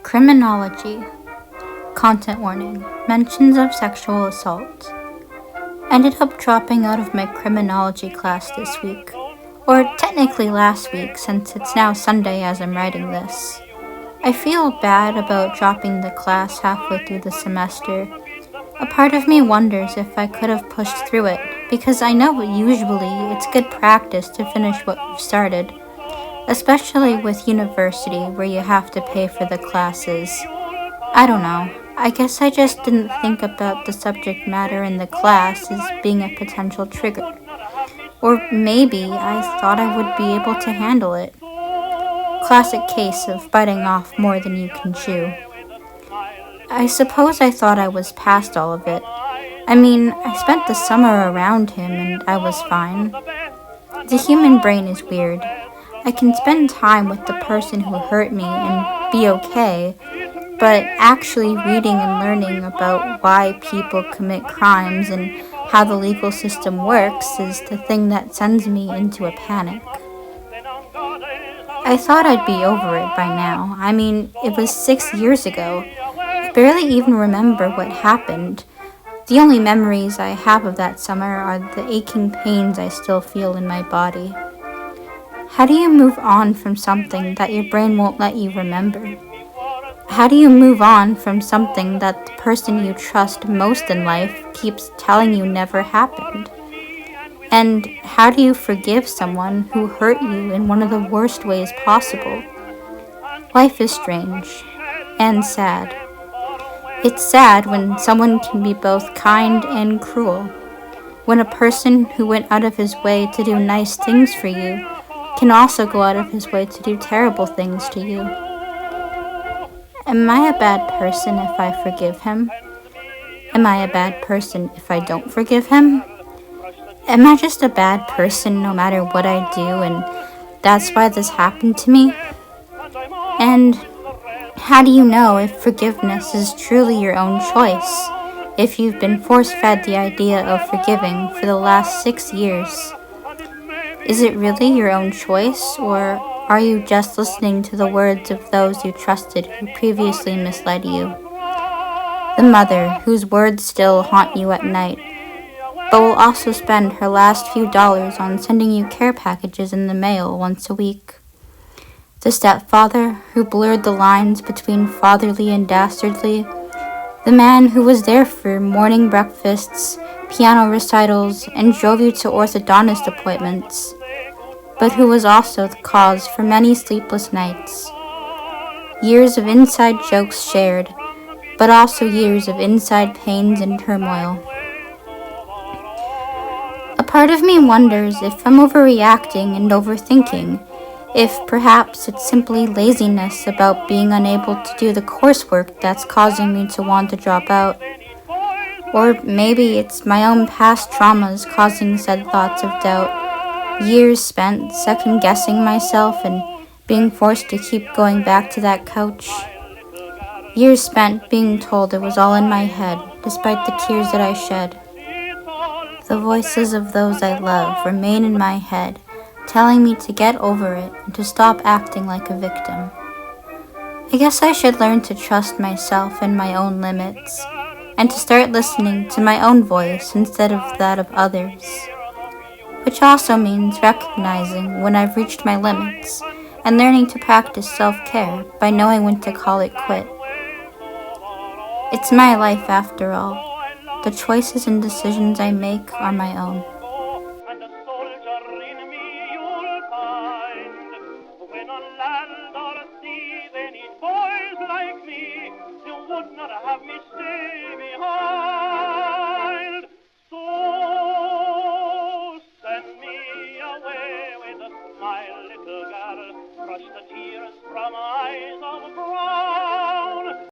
Criminology. Content warning. Mentions of sexual assault. Ended up dropping out of my criminology class this week. Or technically last week, since it's now Sunday as I'm writing this. I feel bad about dropping the class halfway through the semester. A part of me wonders if I could have pushed through it, because I know usually it's good practice to finish what you've started. Especially with university, where you have to pay for the classes. I don't know. I guess I just didn't think about the subject matter in the class as being a potential trigger. Or maybe I thought I would be able to handle it. Classic case of biting off more than you can chew. I suppose I thought I was past all of it. I mean, I spent the summer around him and I was fine. The human brain is weird. I can spend time with the person who hurt me and be okay, but actually reading and learning about why people commit crimes and how the legal system works is the thing that sends me into a panic. I thought I'd be over it by now. I mean, it was 6 years ago. I barely even remember what happened. The only memories I have of that summer are the aching pains I still feel in my body. How do you move on from something that your brain won't let you remember? How do you move on from something that the person you trust most in life keeps telling you never happened? And how do you forgive someone who hurt you in one of the worst ways possible? Life is strange and sad. It's sad when someone can be both kind and cruel. When a person who went out of his way to do nice things for you can also go out of his way to do terrible things to you. Am I a bad person if I forgive him? Am I a bad person if I don't forgive him? Am I just a bad person no matter what I do and that's why this happened to me? And how do you know if forgiveness is truly your own choice, if you've been force-fed the idea of forgiving for the last 6 years? Is it really your own choice, or are you just listening to the words of those you trusted who previously misled you? The mother whose words still haunt you at night, but will also spend her last few dollars on sending you care packages in the mail once a week. The stepfather who blurred the lines between fatherly and dastardly. The man who was there for morning breakfasts, piano recitals, and drove you to orthodontist appointments, but who was also the cause for many sleepless nights. Years of inside jokes shared, but also years of inside pains and turmoil. A part of me wonders if I'm overreacting and overthinking, if perhaps it's simply laziness about being unable to do the coursework that's causing me to want to drop out. Or maybe it's my own past traumas causing said thoughts of doubt. Years spent second-guessing myself and being forced to keep going back to that couch. Years spent being told it was all in my head, despite the tears that I shed. The voices of those I love remain in my head, telling me to get over it and to stop acting like a victim. I guess I should learn to trust myself and my own limits, and to start listening to my own voice instead of that of others. Which also means recognizing when I've reached my limits, and learning to practice self-care by knowing when to call it quit. It's my life after all. The choices and decisions I make are my own. And a soldier in me you'll find. When on land or sea they need boys like me, you would not have me stay behind.